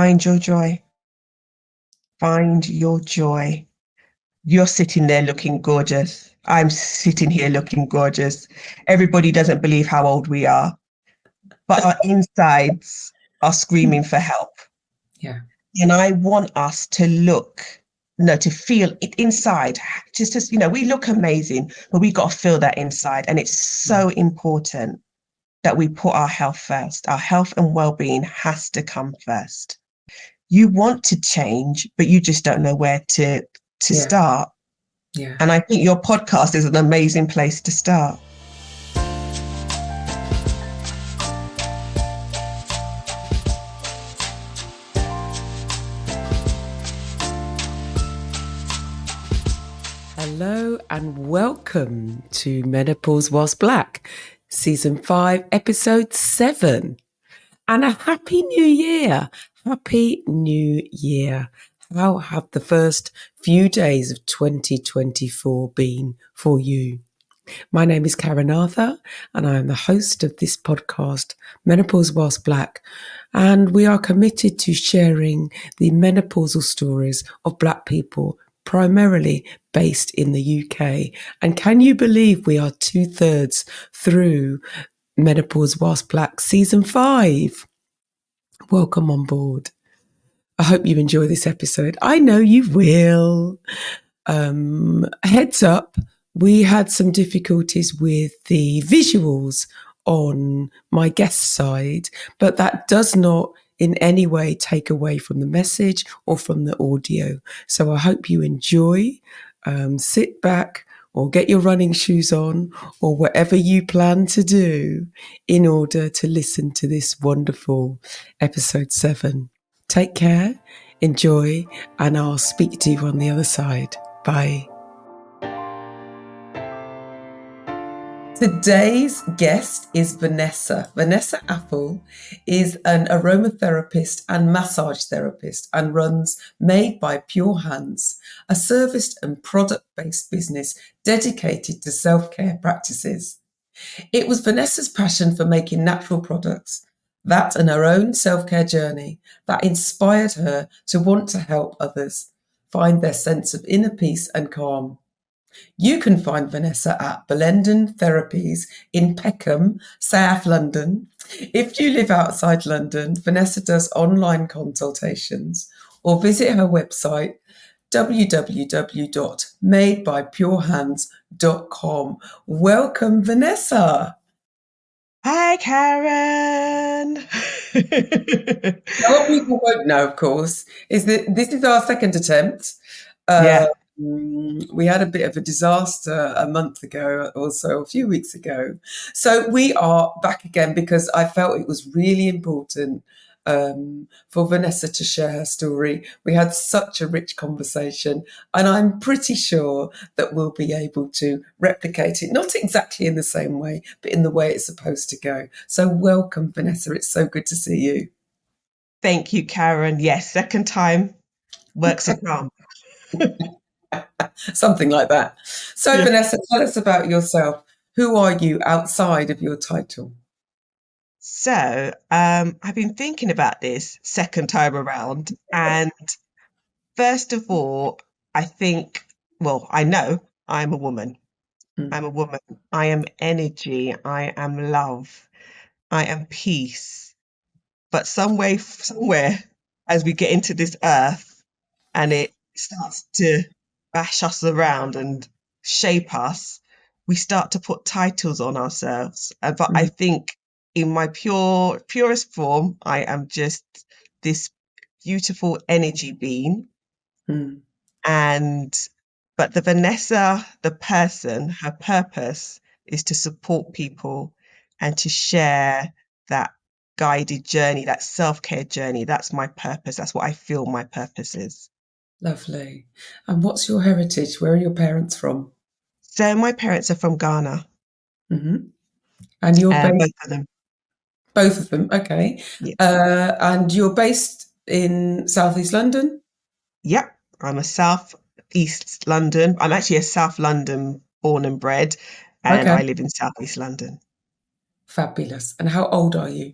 find your joy. Find your joy. You're sitting there looking gorgeous. I'm sitting here looking gorgeous. Everybody doesn't believe how old we are, but our insides are screaming for help. Yeah. And I want us to look, no, to feel it inside. Just as, we look amazing, but we got to feel that inside. And it's so important that we put our health first. Our health and well-being has to come first. You want to change, but you just don't know where to start. Yeah. And I think your podcast is an amazing place to start. Hello and welcome to Menopause Whilst Black, Season 5, Episode 7. And a Happy New Year! Happy New Year! How have the first few days of 2024 been for you? My name is Karen Arthur and I am the host of this podcast, Menopause Whilst Black. And we are committed to sharing the menopausal stories of Black people, primarily based in the UK. And can you believe we are 2/3 through Menopause Whilst Black Season 5? Welcome on board. I hope you enjoy this episode. I know you will. Heads up, we had some difficulties with the visuals on my guest side, but that does not in any way take away from the message or from the audio. So I hope you enjoy. Sit back or get your running shoes on or whatever you plan to do in order to listen to this wonderful episode 7. Take care, enjoy, and I'll speak to you on the other side. Bye. Today's guest is Vanessa. Vanessa Afful is an aromatherapist and massage therapist and runs Made by Pure Hands, a service and product-based business dedicated to self-care practices. It was Vanessa's passion for making natural products, that and her own self-care journey, that inspired her to want to help others find their sense of inner peace and calm. You can find Vanessa at Belendon Therapies in Peckham, South London. If you live outside London, Vanessa does online consultations or visit her website www.madebypurehands.com. Welcome, Vanessa. Hi, Karen. What people won't know, of course, is that this is our second attempt. Yeah. We had a bit of a disaster a month ago, also a few weeks ago. So we are back again because I felt it was really important for Vanessa to share her story. We had such a rich conversation, and I'm pretty sure that we'll be able to replicate it, not exactly in the same way, but in the way it's supposed to go. So welcome, Vanessa. It's so good to see you. Thank you, Karen. Yes, second time works a charm. Something like that. So, Yeah. Vanessa, tell us about yourself. Who are you outside of your title? So, I've been thinking about this second time around, and first of all, I know I'm a woman. I'm a woman. I am energy. I am love. I am peace. But somewhere, as we get into this earth and it starts to bash us around and shape us, we start to put titles on ourselves. But I think in my purest form, I am just this beautiful energy being. But the Vanessa, the person, her purpose is to support people and to share that guided journey, that self-care journey. That's my purpose. That's what I feel my purpose is. Lovely. And what's your heritage? Where are your parents from? So my parents are from Ghana. And you're Both based... of them. Both of them, okay. Yeah. And you're based in Southeast London? Yep. I'm a Southeast London. I'm actually a South London born and bred, and Okay. I live in Southeast London. Fabulous. And how old are you?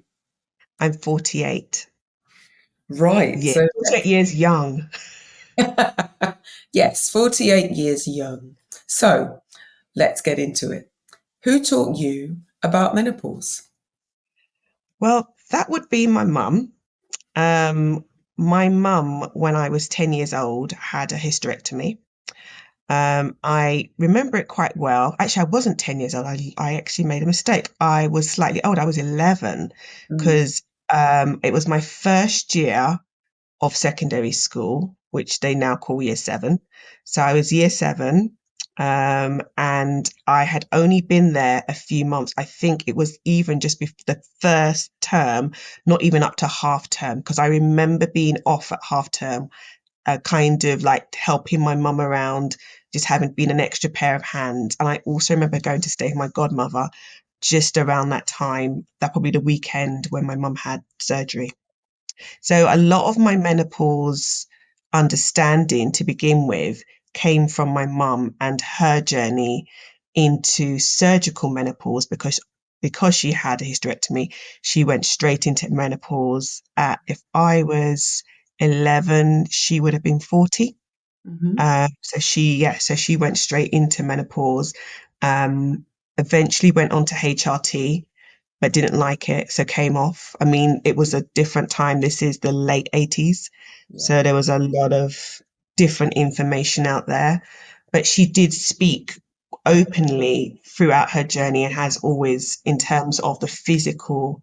I'm 48. Right. Yeah, So 48 years young. yes, 48 years young. So let's get into it. Who taught you about menopause? Well, that would be my mum. Um, my mum, when I was 10 years old, had a hysterectomy. I remember it quite well. Actually, I wasn't 10 years old. I actually made a mistake. I was slightly old. I was 11 Mm, because it was my first year of secondary school, which they now call year seven. So I was year seven, and I had only been there a few months. I think it was even just before the first term, not even up to half term, because I remember being off at half term, kind of like helping my mum around, just having been an extra pair of hands. And I also remember going to stay with my godmother just around that time, that probably the weekend when my mum had surgery. So a lot of my menopause understanding to begin with came from my mum and her journey into surgical menopause because she had a hysterectomy, she went straight into menopause at, if I was 11, she would have been 40. mhm. So she went straight into menopause. Um, Eventually went on to HRT, but didn't like it, so came off. I mean, it was a different time. This is the late 80s, Yeah. so there was a lot of different information out there. But she did speak openly throughout her journey and has always, in terms of the physical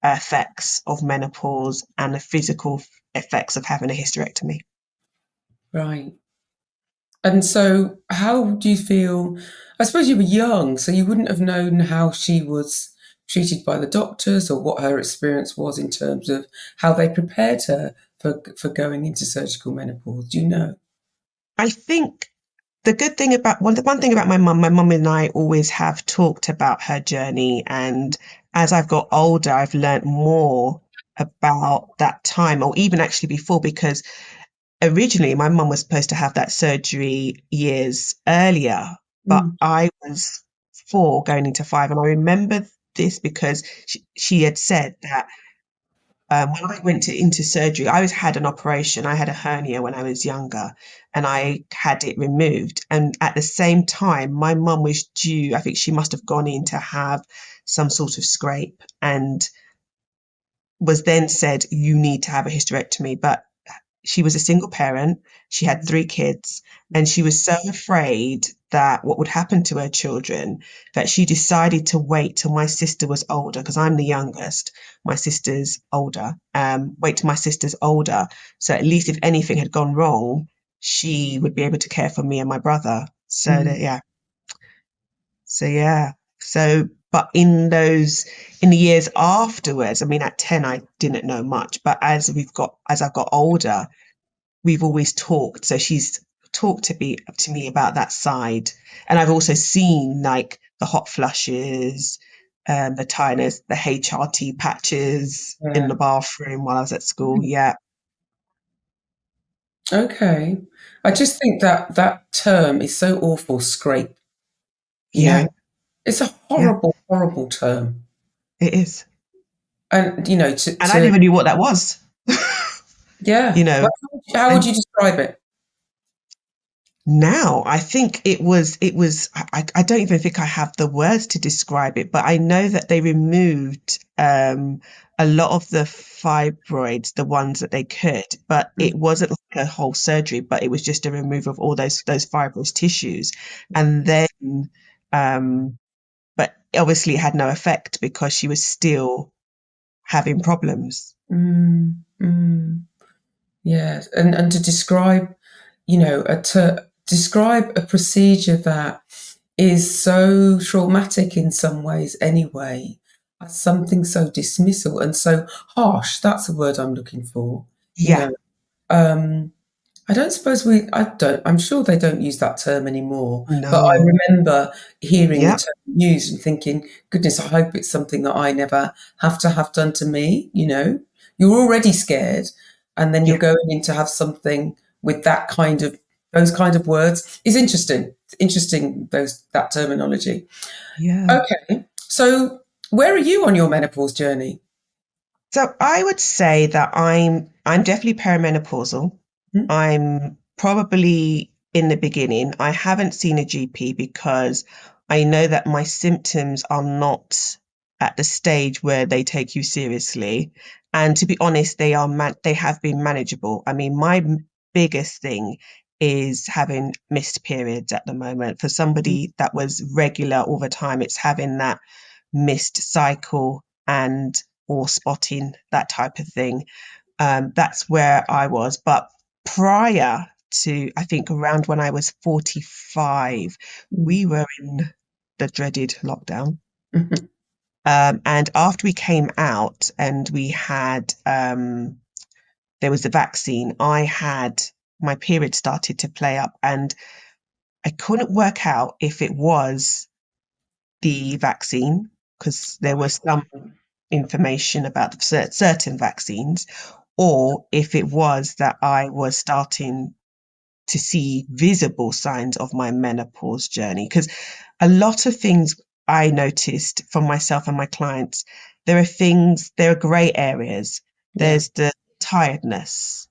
effects of menopause and the physical effects of having a hysterectomy. Right. And so, how do you feel? I suppose you were young, so you wouldn't have known how she was treated by the doctors or what her experience was in terms of how they prepared her for going into surgical menopause. Do you know? I think the good thing about the one thing about my mum and I always have talked about her journey. And as I've got older, I've learnt more about that time, or even actually before, because originally my mum was supposed to have that surgery years earlier, but Mm, I was 4 going into 5. And I remember this because she had said that when I went into surgery, I was had an operation. I had a hernia when I was younger, and I had it removed. And at the same time, my mum was due. I think she must have gone in to have some sort of scrape, and was then said, "You need to have a hysterectomy." But she was a single parent. She had 3 kids, and she was so afraid that what would happen to her children that she decided to wait till my sister was older, because I'm the youngest. My sister's older. Wait till my sister's older, so at least if anything had gone wrong, she would be able to care for me and my brother. So mm, that, yeah, so yeah, so but in the years afterwards, I mean, at 10, I didn't know much, but as I've got older, we've always talked. So she's talked to me about that side, and I've also seen like the hot flushes, the tiredness, the HRT patches in yeah. the bathroom while I was at school. Yeah, Okay. I just think that that term is so awful, scrape, you know. yeah, It's a yeah, horrible, horrible term. it is. And, And I never knew what that was. you yeah. But know, how would and you describe it? now I think I don't even think I have the words to describe it, but I know that they removed a lot of the fibroids, the ones that they could, but it Mm, wasn't like a whole surgery, but it was just a removal of all those fibrous tissues. And then um but obviously it had no effect because she was still having problems. mm, mm. Yes, and to describe, describe a procedure that is so traumatic in some ways anyway, as something so dismissal and so harsh. That's the word I'm looking for. You Yeah, know, um, I don't suppose we, I don't, I'm sure they don't use that term anymore, but I no. remember hearing the Yeah, term used and thinking, goodness, I hope it's something that I never have to have done to me. You're already scared, and then you're yeah, going in to have something with those kind of words is interesting. It's interesting, that terminology. yeah. Okay. So where are you on your menopause journey? So I would say that I'm definitely perimenopausal. Mm. I'm probably in the beginning. I haven't seen a GP because I know that my symptoms are not at the stage where they take you seriously. And to be honest, they have been manageable. I mean, my biggest thing is having missed periods at the moment. For somebody that was regular all the time, it's having that missed cycle and or spotting, that type of thing. That's where I was. But prior to, I think around when I was 45, Mm. we were in the dreaded lockdown. Mhm. And after we came out and we had, there was the vaccine, I had my period started to play up and I couldn't work out if it was the vaccine because there Right. was some information about certain vaccines, or if it was that I was starting to see visible signs of my menopause journey. Because a lot of things I noticed from myself and my clients, there are gray areas. Yeah. There's the tiredness,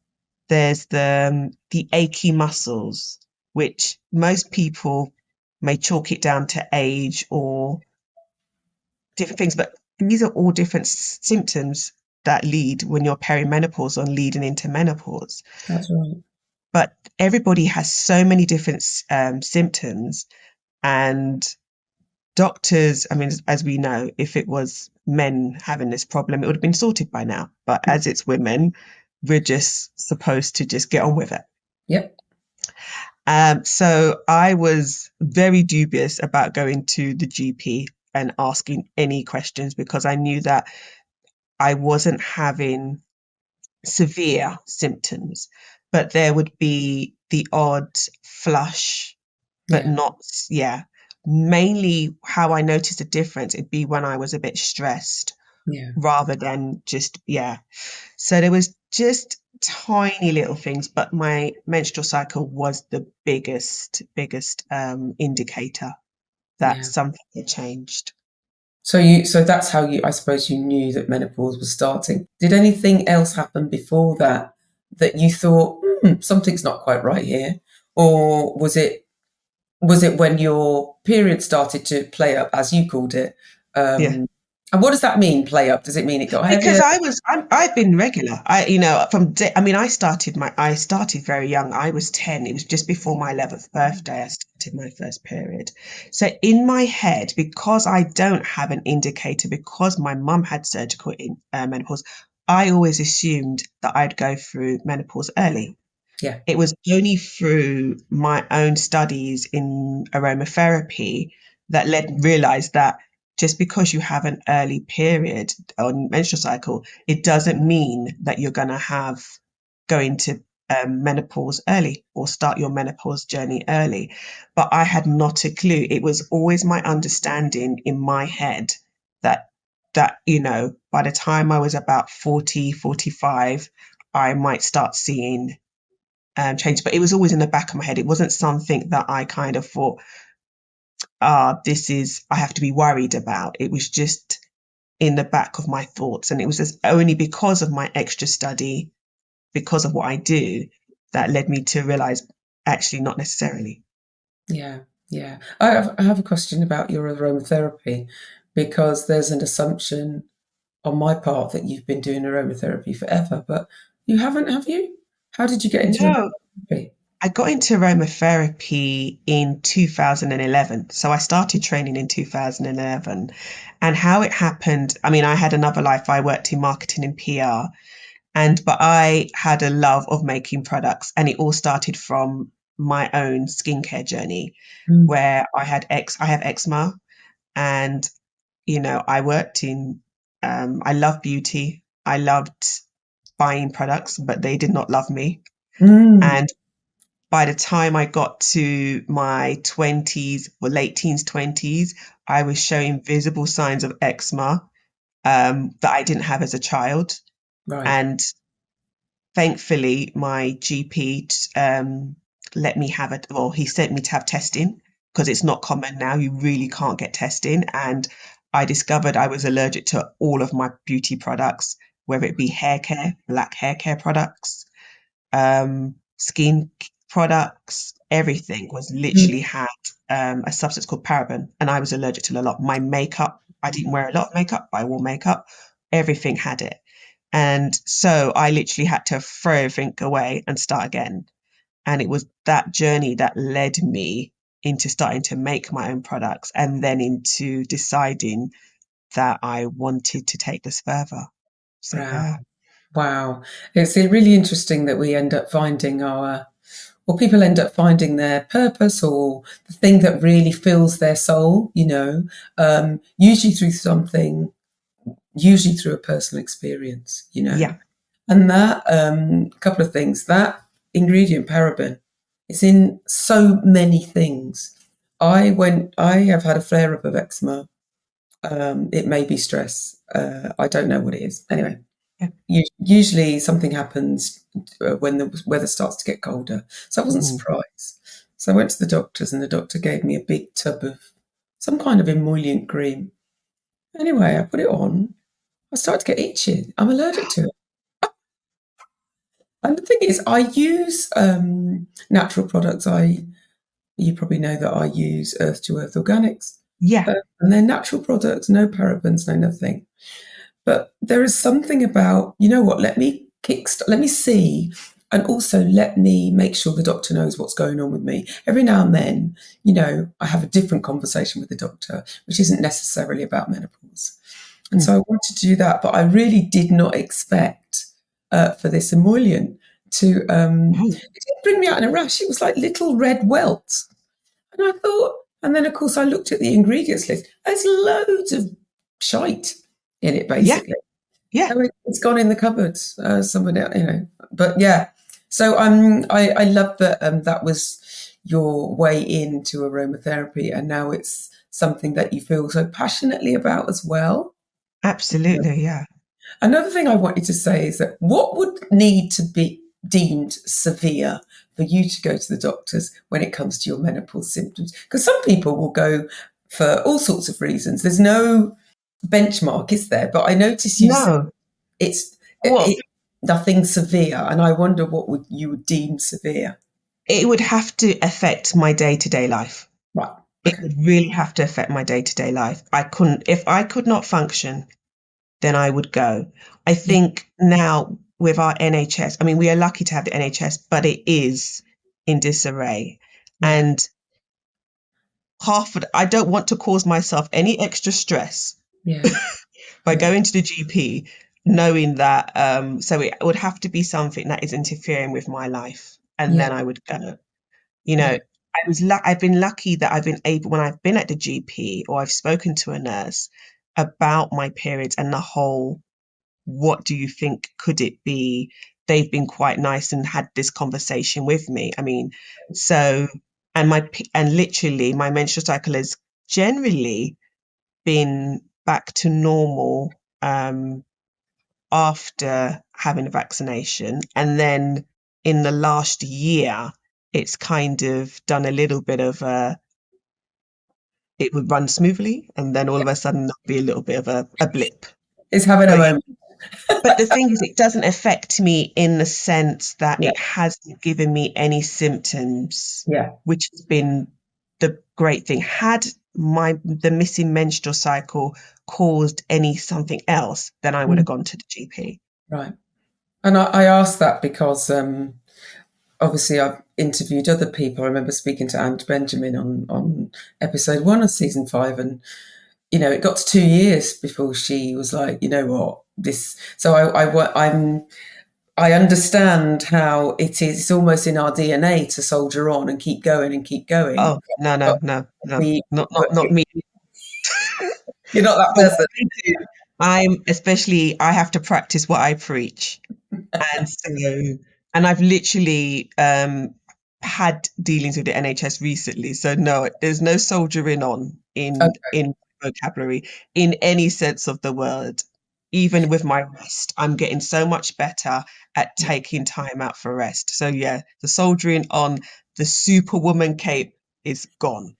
there's the achy muscles, which most people may chalk it down to age or different things, but these are all different symptoms that lead when you're perimenopause or leading into menopause. That's right. But everybody has so many different symptoms, and doctors, I mean, as we know, if it was men having this problem, it would have been sorted by now. But as it's women, we're just supposed to just get on with it. Yep. So I was very dubious about going to the GP and asking any questions because I knew that I wasn't having severe symptoms, but there would be the odd flush, but Yeah. not, yeah. Mainly how I noticed a difference, it'd be when I was a bit stressed Yeah. rather than just, yeah. So there was just tiny little things, but my menstrual cycle was the biggest indicator that Yeah. something had changed. So that's how I suppose you knew that menopause was starting. Did anything else happen before that that you thought, something's not quite right here? Or was it when your period started to play up, as you called it? Yeah. And what does that mean, play up? Does it mean it got Because heavier? I've been regular. I mean, I started very young. I was 10. It was just before my 11th birthday. I started my first period. So in my head, because I don't have an indicator, because my mum had surgical menopause, I always assumed that I'd go through menopause early. Yeah. It was only through my own studies in aromatherapy that led realize that just because you have an early period on menstrual cycle, it doesn't mean that you're going to have go into menopause early or start your menopause journey early. But I had not a clue. It was always my understanding in my head that by the time I was about 40, 45, I might start seeing change. But it was always in the back of my head. It wasn't something that I kind of thought, I have to be worried about. It was just in the back of my thoughts. And it was just only because of my extra study, because of what I do, that led me to realize actually not necessarily. Yeah. Yeah. I have a question about your aromatherapy because there's an assumption on my part that you've been doing aromatherapy forever, but you haven't, have you? How did you get into No, aromatherapy? I got into aromatherapy in 2011. So I started training in 2011. And how it happened, I mean, I had another life. I worked in marketing and PR. But I had a love of making products, and it all started from my own skincare journey, Mm. where I have eczema, and I worked in, I love beauty. I loved buying products, but they did not love me. Mm. And by the time I got to my 20s or late teens, 20s, I was showing visible signs of eczema that I didn't have as a child. Right. And thankfully, my GP let me have it. Well, he sent me to have testing because it's not common now. You really can't get testing. And I discovered I was allergic to all of my beauty products, whether it be hair care, black hair care products, skin products, everything was literally had a substance called paraben, and I was allergic to a lot. My makeup, I didn't wear a lot of makeup, but I wore makeup. Everything had it. And so I literally had to throw everything away and start again. And it was that journey that led me into starting to make my own products and then into deciding that I wanted to take this further. So, Wow. yeah. Wow. It's really interesting that we end up finding or people end up finding their purpose or the thing that really fills their soul, usually through something, usually through a personal experience, Yeah. And that, a couple of things, that ingredient, paraben, is in so many things. I have had a flare up of eczema. It may be stress. I don't know what it is. Anyway, Yeah. usually something happens when the weather starts to get colder. So I wasn't Mhm. surprised. So I went to the doctors, and the doctor gave me a big tub of some kind of emollient cream. Anyway, I put it on. I started to get itchy. I'm allergic to it. And the thing is, I use natural products. You probably know that I use Earth to Earth Organics, Yeah. and they're natural products, no parabens, no nothing. But there is something about, you know what, let me kickstart, let me see, and also let me make sure the doctor knows what's going on with me. Every now and then, I have a different conversation with the doctor, which isn't necessarily about menopause. And Mm. so I wanted to do that, but I really did not expect for this emollient to, Oh, it didn't bring me out in a rash. It was like little red welts. And I thought, and then of course I looked at the ingredients list. There's loads of shite in it, yeah. basically. Yeah. So it's gone in the cupboards. Someone else. But yeah. So I love that that was your way into aromatherapy, and now it's something that you feel so passionately about as well. Absolutely. Yeah. Another thing I wanted to say is that what would need to be deemed severe for you to go to the doctors when it comes to your menopause symptoms? Because some people will go for all sorts of reasons. There's no benchmark, is there? But I notice you say No. it's Well, nothing severe, and I wonder what you would deem severe. it would have to affect my day-to-day life. Right. It Okay. would really have to affect my day-to-day life. I couldn't, if I could not function, then I would go. I Yeah. think now with our NHS, I mean, we are lucky to have the NHS, but it is in disarray. Yeah. And I don't want to cause myself any extra stress Yeah. by Yeah. going to the GP, knowing that, so it would have to be something that is interfering with my life, and Yeah. then I would go. You know, Yeah. I've been lucky that I've been able, when I've been at the GP or I've spoken to a nurse about my periods and the whole, what do you think could it be? They've been quite nice and had this conversation with me. I mean, so, and literally my menstrual cycle has generally been back to normal after having a vaccination. And then in the last year, it's kind of done a little bit of it would run smoothly, and then all of a sudden there'll be a little bit of a blip. It's having a But moment. but the thing is, it doesn't affect me in the sense that Yeah. it hasn't given me any symptoms, Yeah. which has been the great thing. Had the missing menstrual cycle caused any something else, then I would have Mm. gone to the GP. Right. And I asked that because obviously I've interviewed other people. I remember speaking to Aunt Benjamin on episode 1 of season 5, and it got to 2 years before she was like, you know what, this. So I understand how it is. It's almost in our DNA to soldier on and keep going and keep going. Oh, no, But no, no, no, we, not not me. you're not that For what person. I do, I have to practice what I preach. And so, and I've literally had dealings with the NHS recently. So no, there's no soldiering on in vocabulary in any sense of the word. Even with my rest, I'm getting so much better at Okay. taking time out for rest. So yeah, the soldiering on, the superwoman cape is gone.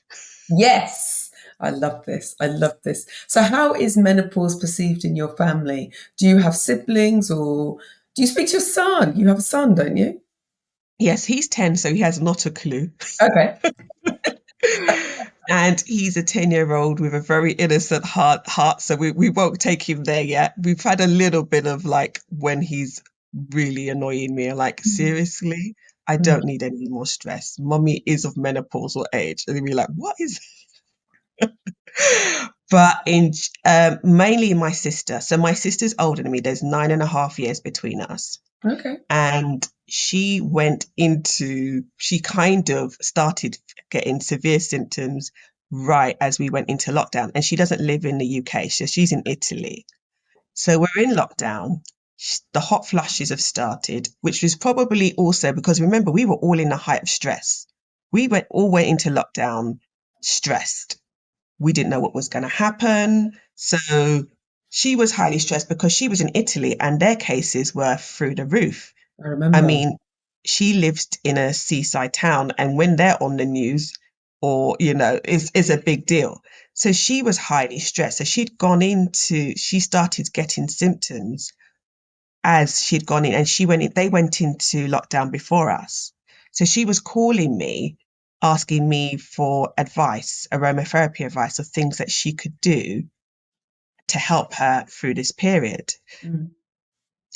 Yes. I love this. I love this. So, how is menopause perceived in your family? Do you have siblings or do you speak to your son? You have a son, don't you? Yes, he's 10, so he has not a clue. Okay. And he's a 10-year-old with a very innocent heart, so we won't take him there yet. We've had a little bit of like when he's really annoying me, like, seriously, I Mm. don't need any more stress. Mommy is of menopausal age. And he'd be like, what is but in mainly my sister. So my sister's older than me. There's 9.5 years between us. Okay. And she kind of started getting severe symptoms right as we went into lockdown. And she doesn't live in the UK, so she's in Italy. So we're in lockdown. The hot flushes have started, which was probably also because remember, we were all in the height of stress. All went into lockdown stressed. We didn't know what was going to happen. So she was highly stressed because she was in Italy and their cases were through the roof. I I remember. mean, she lives in a seaside town, and when they're on the news, or is a big deal. So she was highly stressed. So she started getting symptoms as she'd gone in, and they went into lockdown before us. So she was calling me, asking me for advice, aromatherapy advice of things that she could do to help her through this period. Mm.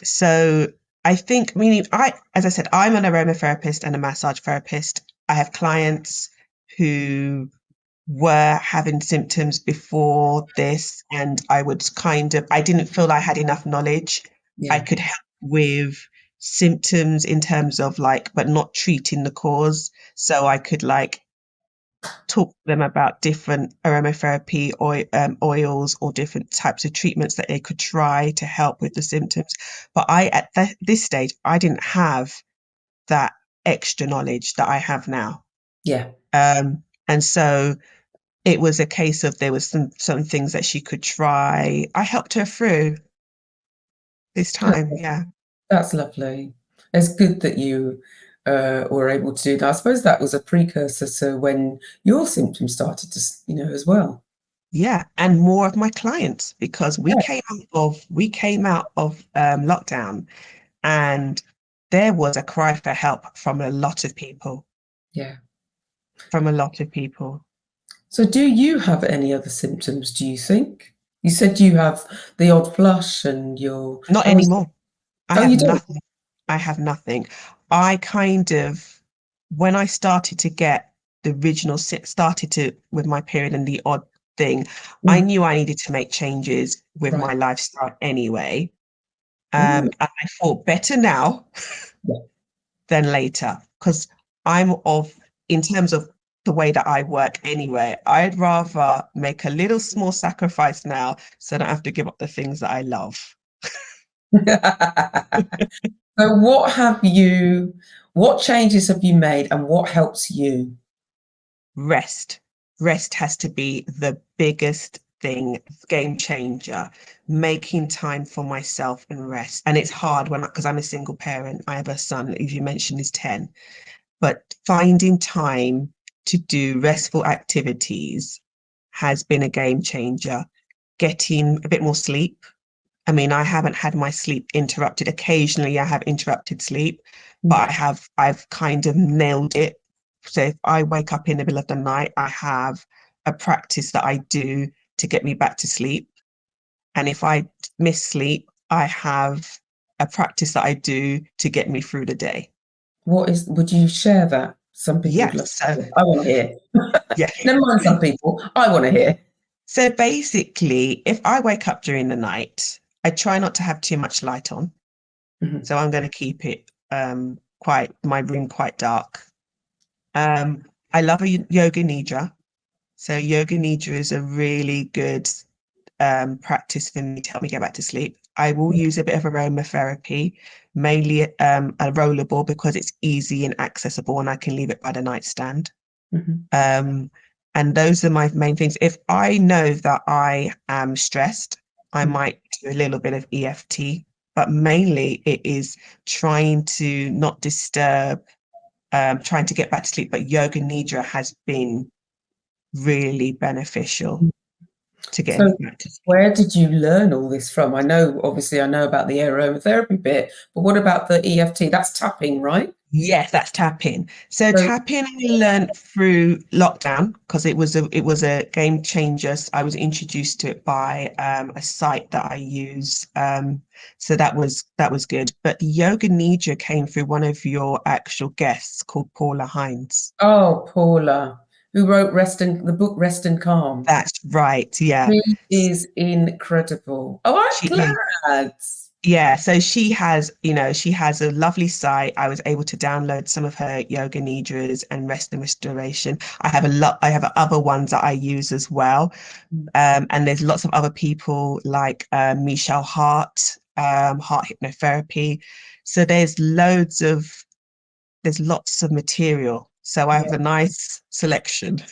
So I think, meaning as I said, I'm an aromatherapist and a massage therapist. I have clients who were having symptoms before this, and I didn't feel I had enough knowledge. I Yeah. could help with symptoms in terms of like, but not treating the cause. So I could like talk to them about different aromatherapy oils or different types of treatments that they could try to help with the symptoms. But at this stage, I didn't have that extra knowledge that I have now. Yeah. And so it was a case of there was some things that she could try. I helped her through this time. Yeah. That's lovely. It's good that you were able to do that. I suppose that was a precursor to when your symptoms started to, as well. Yeah, and more of my clients because we Yeah. came out of lockdown, and there was a cry for help from a lot of people, Yeah. from a lot of people. So, do you have any other symptoms, do you think? You said you have the odd flush and your, Not how is, anymore. I oh, have you don't? nothing. I have nothing. I kind of, when I started to get the original, started to with my period and the odd thing, I Mm, knew I needed to make changes with right. my lifestyle anyway. Mm, And I thought better now yeah. than later because in terms of the way that I work anyway, I'd rather make a little small sacrifice now so I don't have to give up the things that I love. So, what changes have you made and what helps you? Rest. Rest has to be the biggest thing, game changer. Making time for myself and rest. And it's hard because I'm a single parent. I have a son, as you mentioned, is 10. But finding time to do restful activities has been a game changer. Getting a bit more sleep. I mean, I haven't had my sleep interrupted. Occasionally, I have interrupted sleep, but Mm. I've kind of nailed it. So if I wake up in the middle of the night, I have a practice that I do to get me back to sleep. And if I miss sleep, I have a practice that I do to get me through the day. Would you share that? Some people would Yes. love to hear. I want to hear. Yeah. Never mind some people. I want to hear. So basically, if I wake up during the night, I try not to have too much light on. Mhm. So I'm going to keep it my room quite dark. I love a yoga nidra. So yoga nidra is a really good practice for me to help me get back to sleep. I will use a bit of aromatherapy, mainly a rollerball because it's easy and accessible and I can leave it by the nightstand. Mhm. Um, and those are my main things. If I know that I am stressed, I Mhm. might do a little bit of EFT, but mainly it is trying to not disturb, trying to get back to sleep. But yoga nidra has been really beneficial to get So, back to sleep. where did you learn all this from? I know, obviously, I know about the aromatherapy bit, but what about the EFT? That's tapping, right? Yes, that's tapping. So So, tapping I learned through lockdown because it was a game changer. I was introduced to it by a site that I use. So that was good. But the yoga nidra came through one of your actual guests called Paula Hines. oh, Paula, who wrote the book Rest and Calm. That's right. Yeah. She is incredible. Oh, I'm She is. glad. Yeah, so she has a lovely site. I was able to download some of her yoga nidras and rest and restoration. I have other ones that I use as well. And there's lots of other people like Michelle Hart, Heart Hypnotherapy. So there's lots of material. So I have Yeah, a nice selection.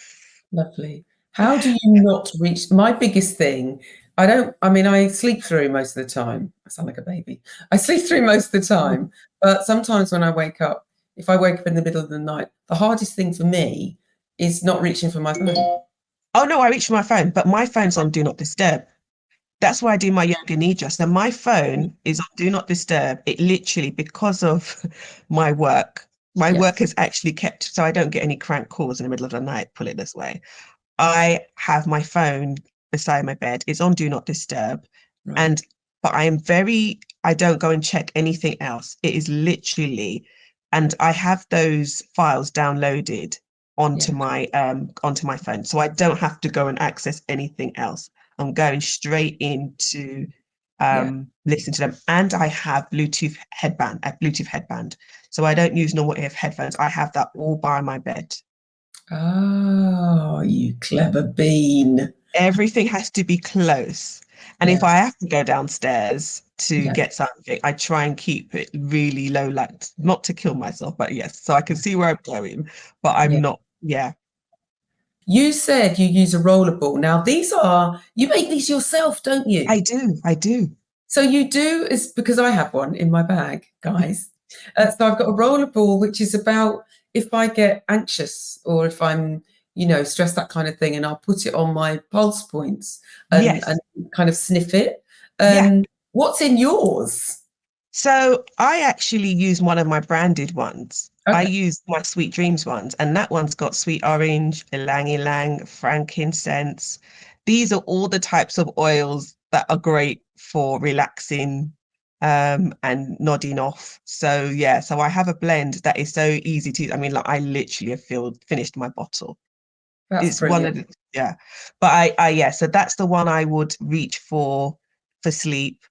lovely. How do you not reach my biggest thing? I mean, I sleep through most of the time. I sound like a baby. I sleep through most of the time, but sometimes when I wake up, if I wake up in the middle of the night, the hardest thing for me is not reaching for my phone. Oh no, I reach for my phone, but my phone's on Do Not Disturb. That's why I do my yoga nidra. So my phone is on do not disturb. It literally, because of my work, my Yeah, work is actually kept so I don't get any crank calls in the middle of the night, put it this way. I have my phone beside my bed. It's on do not disturb. right. And but I don't go and check anything else. It is literally, and I have those files downloaded Yeah, onto my phone. So I don't have to go and access anything else. I'm going straight into yeah. listen to them. And I have a Bluetooth headband. So I don't use normal ear headphones. I have that all by my bed. Oh, you clever bean. Everything has to be close. And if I Yes, have to go downstairs to yeah, get something, I try and keep it really low, like not to kill myself, but yes, so I can see where I'm going, but I'm yeah. not, yeah. You said you use a rollerball. Now, you make these yourself, don't you? I do. So you do is because I have one in my bag, guys. So I've got a rollerball, which is about if I get anxious or if I'm, stressed, that kind of thing, and I'll put it on my pulse points and Yes. kind of sniff it. Yeah. What's in yours? So I actually use one of my branded ones. I Okay. use my Sweet Dreams ones, and that one's got sweet orange, ylang ylang, frankincense. These are all the types of oils that are great for relaxing and nodding off. So yeah, so I have a blend that is so easy to use. I mean, like I literally have finished my bottle. That's It's one of brilliant. the yeah. But I yeah, so that's the one I would reach for sleep.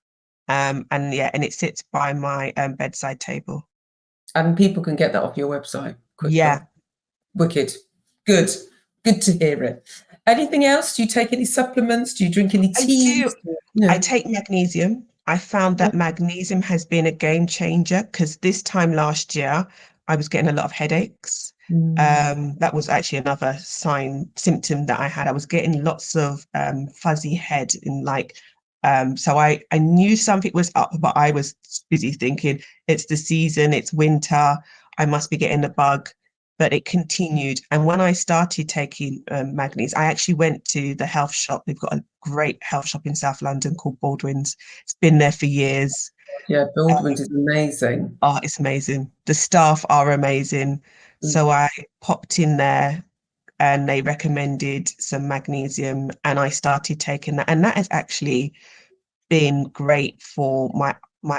And yeah, and it sits by my bedside table. And people can get that off your website quickly. Yeah, Wicked. Good. Good to hear it. Anything else? Do you take any supplements? Do you drink any I do. teas? I No. take magnesium. I found that magnesium has been a game changer because this time last year I was getting a lot of headaches. Mm, That was actually another symptom that I had. I was getting lots of fuzzy head in so I knew something was up, but I was busy thinking it's the season, it's winter, I must be getting the bug. But it continued. And when I started taking magnesium, I actually went to the health shop. They've got a great health shop in South London called Baldwin's. It's been there for years. yeah, Baldwin's is amazing. Oh, it's amazing. The staff are amazing. Mm, So I popped in there and they recommended some magnesium and I started taking that. And that has actually been great for my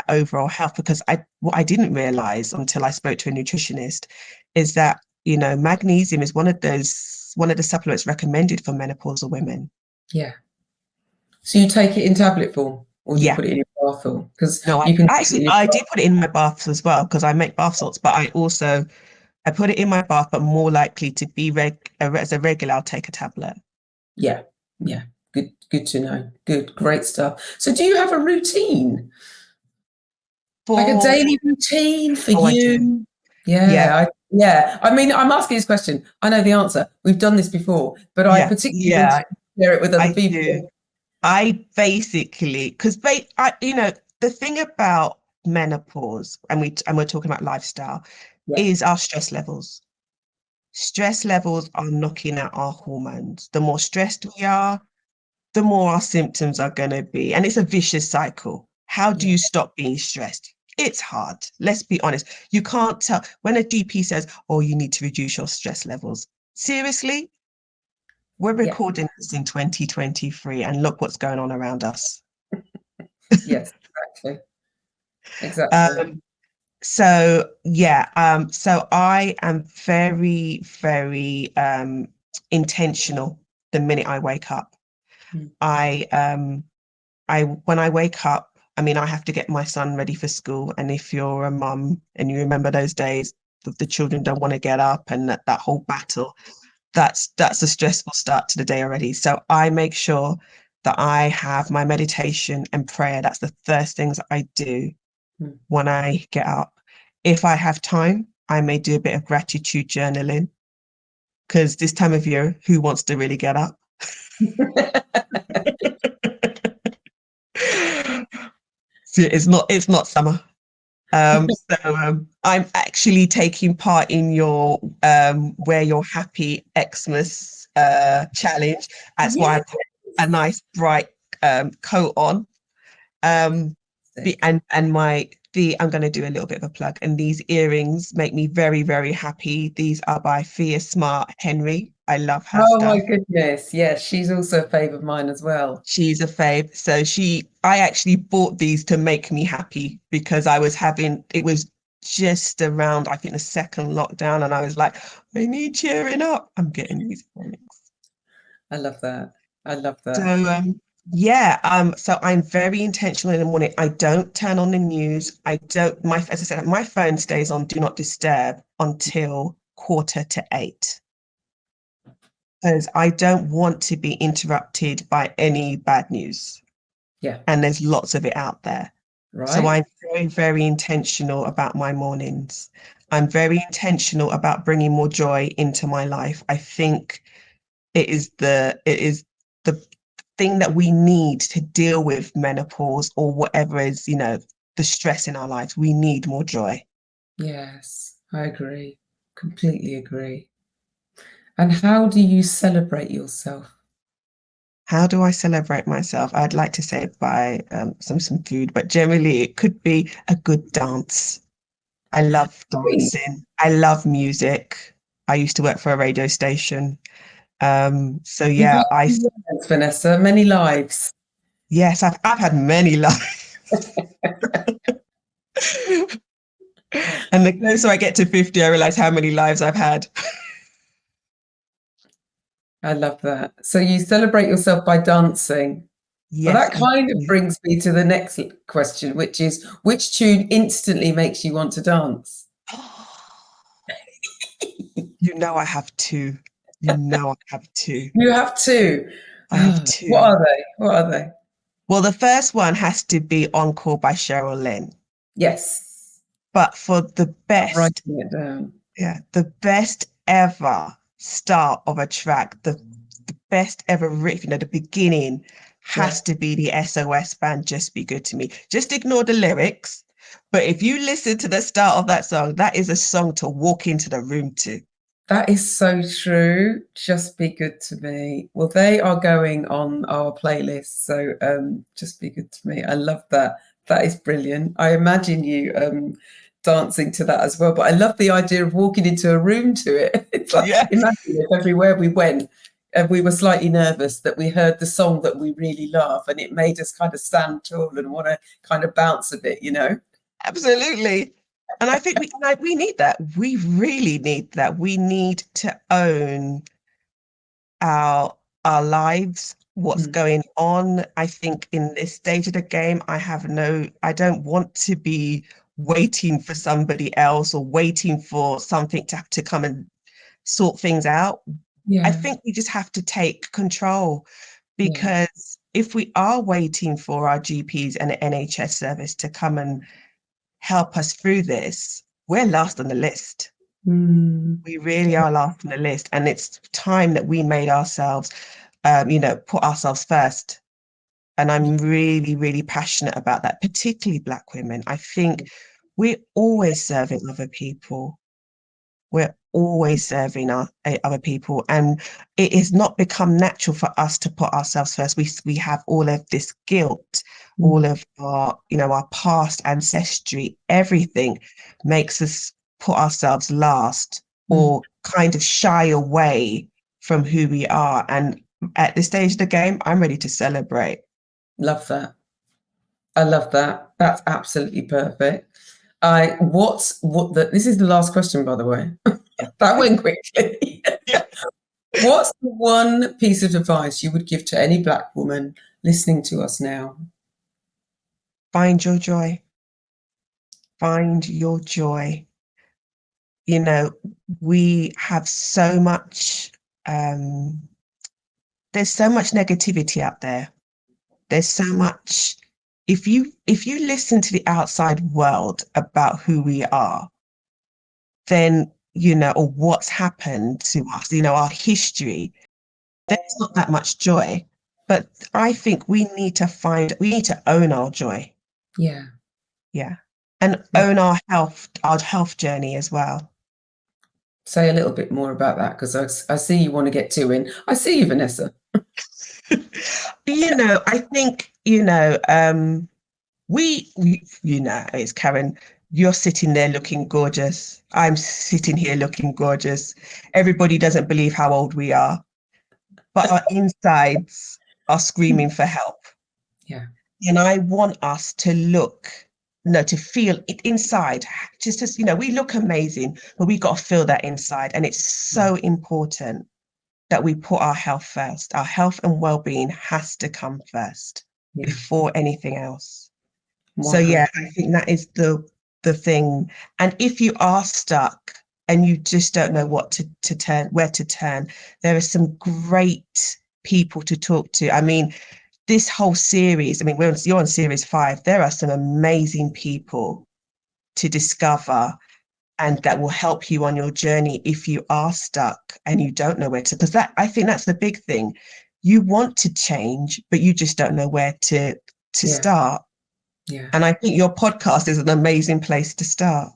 overall health because what I didn't realize until I spoke to a nutritionist is that, magnesium is one of the supplements recommended for menopausal women. yeah. So you take it in tablet form or do you Yeah. put it in your bath form? Because No, you can take it actually in your I do bath. put it in my baths as well because I make bath salts, but I put it in my bath, but more likely to be as a regular, I'll take a tablet. Yeah. Yeah. Good to know. Good. Great stuff. So do you have a routine? Like a For daily routine for Oh, I do. you? Yeah, Yeah. I mean, I'm asking this question. I know the answer. We've done this before, but I yeah, particularly want yeah, to share it with other I do. people. I basically, because the thing about menopause, and we're talking about lifestyle, Yeah. is our stress levels. Stress levels are knocking out our hormones. The more stressed we are, the more our symptoms are going to be. And it's a vicious cycle. How do Yeah. you stop being stressed? It's hard. Let's be honest. You can't tell when a GP says, oh, you need to reduce your stress levels. Seriously? We're Yeah. recording this in 2023 and look what's going on around us. Yes, exactly. Exactly. Um, so I am very, very intentional the minute I wake up. Mm. I I when I wake up, I mean, I have to get my son ready for school. And if you're a mum and you remember those days that the children don't want to get up and that whole battle, that's a stressful start to the day already. So I make sure that I have my meditation and prayer. That's the first things I do Mm. when I get up. If I have time, I may do a bit of gratitude journaling because this time of year, who wants to really get up? So it's not summer. I'm actually taking part in your Wear Your Happy Xmas challenge. That's why I've got a Yes. nice bright coat on. Um, Sick. and my the I'm going to do a little bit of a plug. And these earrings make me very, very happy. These are by Fia Smart Henry. I love her Oh my stuff. goodness. Yes, she's also a favourite of mine as well. She's a fave. I actually bought these to make me happy because it was just around, I think, the second lockdown, and I was like, I need cheering up. I'm getting these earrings. I love that. I love So, that. so I'm very intentional in the morning. I don't turn on the news. I don't, as I said, my phone stays on Do Not Disturb until 7:45 because I don't want to be interrupted by any bad news. Yeah. And there's lots of it out there. So Right? I'm very, very intentional about my mornings. I'm very intentional about bringing more joy into my life. I think it is the thing that we need to deal with menopause or whatever is, the stress in our lives. We need more joy. Yes, I agree. Completely agree. And how do you celebrate yourself? How do I celebrate myself? I'd like to say by some food, but generally it could be a good dance. I love Great. dancing. I love music. I used to work for a radio station. So You've yeah, had many lives, Vanessa, many lives. yes, I've had many lives. And the closer I get to 50, I realize how many lives I've had. I love that. So you celebrate yourself by dancing. Well, Yes, that I kind of do. brings me to the next question, which is which tune instantly makes you want to dance? You know I have two. You know I have two. You have two. I have What two. are they? What are they? Well, the first one has to be Encore by Cheryl Lynn. Yes. But for the I'm best, writing it down. yeah, the best ever start of a track, the best ever riff, the beginning Yeah. has to be the SOS band, Just Be Good to Me. Just ignore the lyrics. But if you listen to the start of that song, that is a song to walk into the room to. That is so true. Just be good to me. Well, they are going on our playlist. So just be good to me. I love that. That is brilliant. I imagine you dancing to that as well. But I love the idea of walking into a room to it. It's like Yeah, imagine if everywhere we went and we were slightly nervous that we heard the song that we really love and it made us kind of stand tall and want to kind of bounce a bit, you know? absolutely. And I think we need that. We really need that. We need to own our our lives, what's Mm. going on. I think in this stage of the game, I don't want to be waiting for somebody else or waiting for something to come and sort things out. I Yeah. think we just have to take control Yeah. because if we are waiting for our GPs and the NHS service to come and help us through this, we're last on the list. Mm. We really are last on the list. And it's time that we made ourselves, put ourselves first. And I'm really, really passionate about that, particularly Black women. I think we're always serving other people. We're always serving other people, and it has not become natural for us to put ourselves first. We have all of this guilt, all Mm. of our, our past ancestry, everything makes us put ourselves last Mm. or kind of shy away from who we are. And at this stage of the game, I'm ready to celebrate. Love that. I love that. That's absolutely perfect. This is the last question, by the way. Yeah. That went quickly. Yeah. What's the one piece of advice you would give to any Black woman listening to us now? Find your joy. Find your joy. You know, we have so much, um, there's so much negativity out there. There's so much, if you listen to the outside world about who we are, then, or what's happened to us, our history, there's not that much joy. But I think we need to own our joy. Yeah. Yeah. And Yeah. own our health journey as well. Say a little bit more about that because I see you want to get two in. I see you, Vanessa. I think, it's Karen, you're sitting there looking gorgeous. I'm sitting here looking gorgeous. Everybody doesn't believe how old we are, but our insides are screaming for help. Yeah. And I want us to look, no, to feel it inside. Just as, we look amazing, but we got to feel that inside. And it's so important that we put our health first. Our health and well-being has to come first Yeah. before anything else. So 100. yeah, I think that is the thing. And if you are stuck and you just don't know where to turn, there are some great people to talk to. I mean, this whole series, I mean, you're on series 5. There are some amazing people to discover and that will help you on your journey if you are stuck and you don't know where to, because I think that's the big thing. You want to change, but you just don't know where to Yeah. start. Yeah. And I think your podcast is an amazing place to start.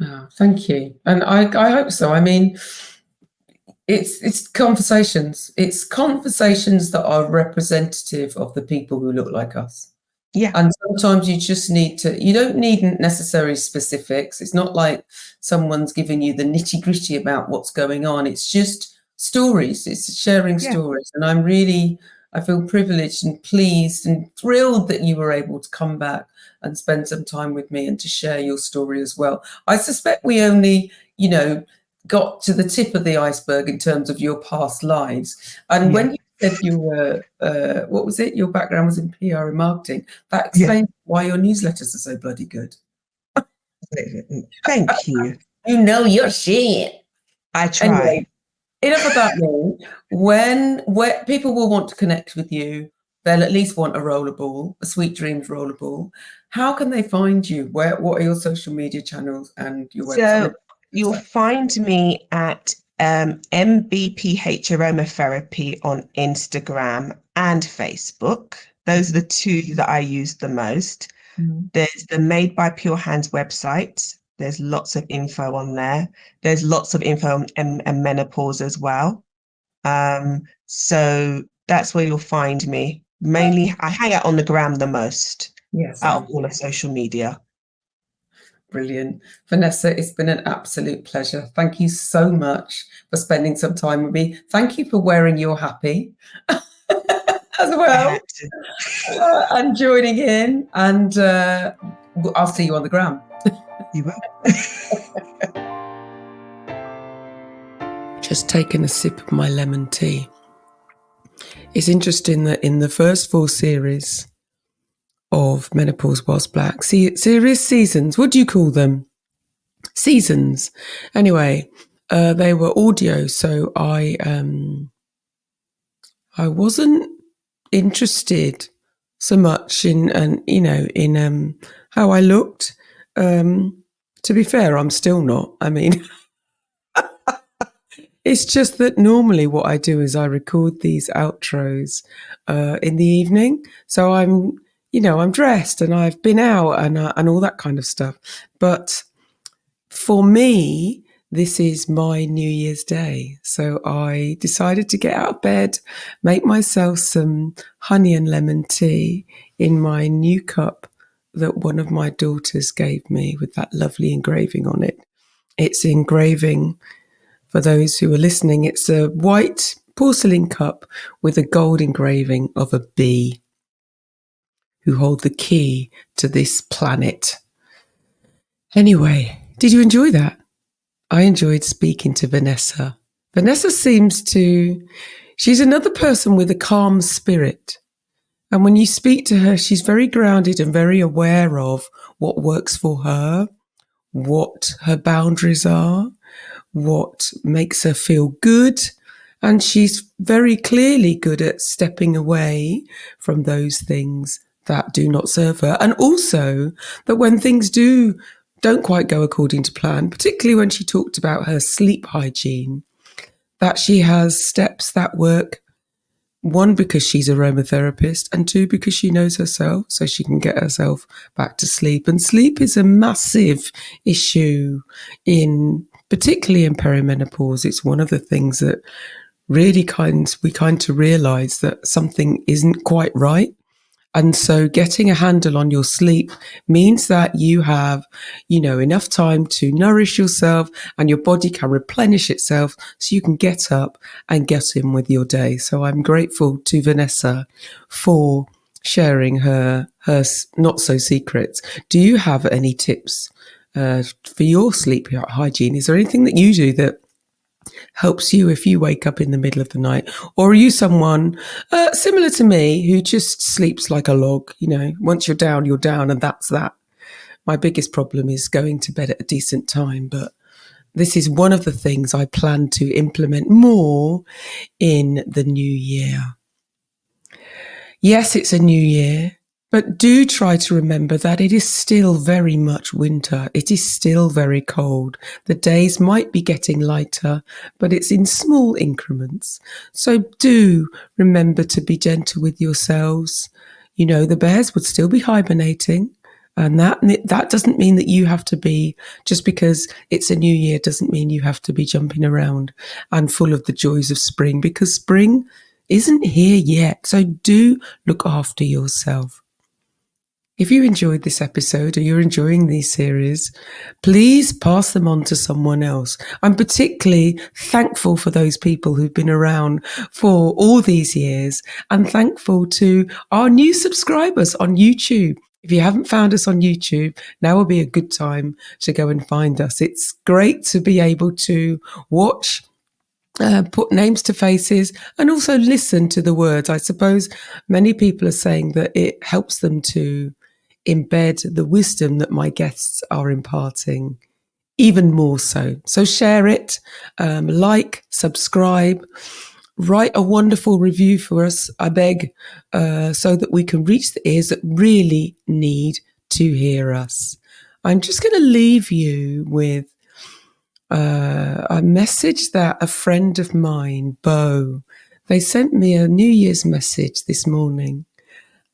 Oh, thank you. And I hope so. I mean, it's conversations. It's conversations that are representative of the people who look like us. Yeah, And sometimes you don't need necessary specifics. It's not like someone's giving you the nitty gritty about what's going on. It's just stories. It's sharing yeah, stories. And I feel privileged and pleased and thrilled that you were able to come back and spend some time with me and to share your story as well. I suspect we only, got to the tip of the iceberg in terms of your past lives. And yeah, when you said you were, what was it? Your background was in PR and marketing. That yeah. explains why your newsletters are so bloody good. Thank you. You know your shit. I try. Anyway, enough about me. Where people will want to connect with you, they'll at least want a rollerball, a Sweet Dreams rollerball. How can they find you? What are your social media channels and your So website? you'll find me at MBPH Aromatherapy on Instagram and Facebook. Those are the two that I use the most. Mhm. There's the Made by Pure Hands website. There's lots of info on there. There's lots of info on and menopause as well. So that's where you'll find me. Mainly, I hang out on the gram the most Yes, out of all of social media. brilliant. Vanessa, it's been an absolute pleasure. Thank you so much for spending some time with me. Thank you for wearing your happy as I well had to. and joining in. And I'll see you on the gram. You will. Just taking a sip of my lemon tea. It's interesting that in the first 4 series of Menopause Whilst Black, series seasons, what do you call them? Seasons. Anyway, they were audio, so I wasn't interested so much in how I looked. To be fair, I'm still not. I mean, it's just that normally what I do is I record these outros in the evening, so I'm dressed and I've been out and all that kind of stuff. But for me, this is my New Year's Day. So I decided to get out of bed, make myself some honey and lemon tea in my new cup that one of my daughters gave me with that lovely engraving on it. It's engraving, for those who are listening, it's a white porcelain cup with a gold engraving of a bee who hold the key to this planet. Anyway, did you enjoy that? I enjoyed speaking to Vanessa. Vanessa she's another person with a calm spirit. And when you speak to her, she's very grounded and very aware of what works for her, what her boundaries are, what makes her feel good. And she's very clearly good at stepping away from those things that do not serve her. And also that when things don't quite go according to plan, particularly when she talked about her sleep hygiene, that she has steps that work. One, because she's a aromatherapist, and two, because she knows herself, so she can get herself back to sleep. And sleep is a massive issue particularly in perimenopause. It's one of the things that really we kind of realize that something isn't quite right. And so getting a handle on your sleep means that you have, enough time to nourish yourself and your body can replenish itself so you can get up and get in with your day. So I'm grateful to Vanessa for sharing her not so secrets. Do you have any tips for your sleep hygiene? Is there anything that you do that helps you if you wake up in the middle of the night? Or are you someone similar to me who just sleeps like a log? Once you're down, and that's that. My biggest problem is going to bed at a decent time, but this is one of the things I plan to implement more in the new year. Yes, it's a new year, but do try to remember that it is still very much winter. It is still very cold. The days might be getting lighter, but it's in small increments. So do remember to be gentle with yourselves. The bears would still be hibernating. And that doesn't mean that you have to be, just because it's a new year, doesn't mean you have to be jumping around and full of the joys of spring, because spring isn't here yet. So do look after yourself. If you enjoyed this episode or you're enjoying these series, please pass them on to someone else. I'm particularly thankful for those people who've been around for all these years, and thankful to our new subscribers on YouTube. If you haven't found us on YouTube, now will be a good time to go and find us. It's great to be able to watch, put names to faces, and also listen to the words. I suppose many people are saying that it helps them to embed the wisdom that my guests are imparting even more so. So share it, like, subscribe, write a wonderful review for us, I beg, so that we can reach the ears that really need to hear us. I'm just going to leave you with a message that a friend of mine, Bo, they sent me a New Year's message this morning,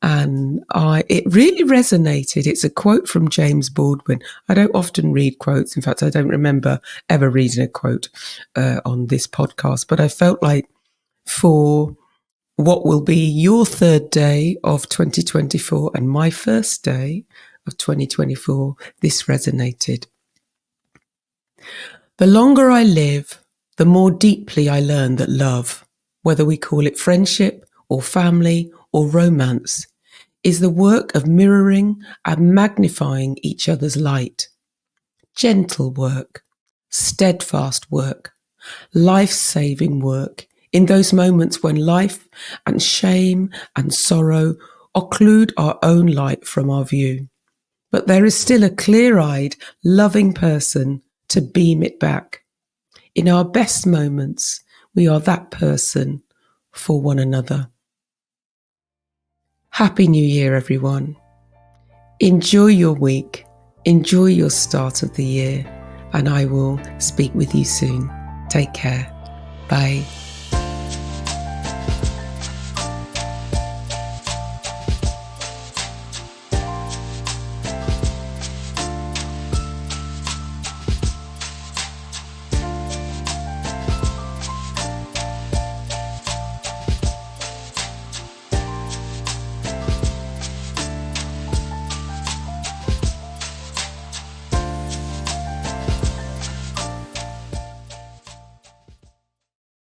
and it really resonated. It's a quote from James Baldwin. I don't often read quotes. In fact, I don't remember ever reading a quote on this podcast, but I felt like for what will be your third day of 2024 and my first day of 2024, this resonated. The longer I live, the more deeply I learn that love, whether we call it friendship or family or romance, is the work of mirroring and magnifying each other's light. Gentle work, steadfast work, life-saving work in those moments when life and shame and sorrow occlude our own light from our view. But there is still a clear-eyed, loving person to beam it back. In our best moments, we are that person for one another. Happy New Year, everyone. Enjoy your week. Enjoy your start of the year. And I will speak with you soon. Take care. Bye.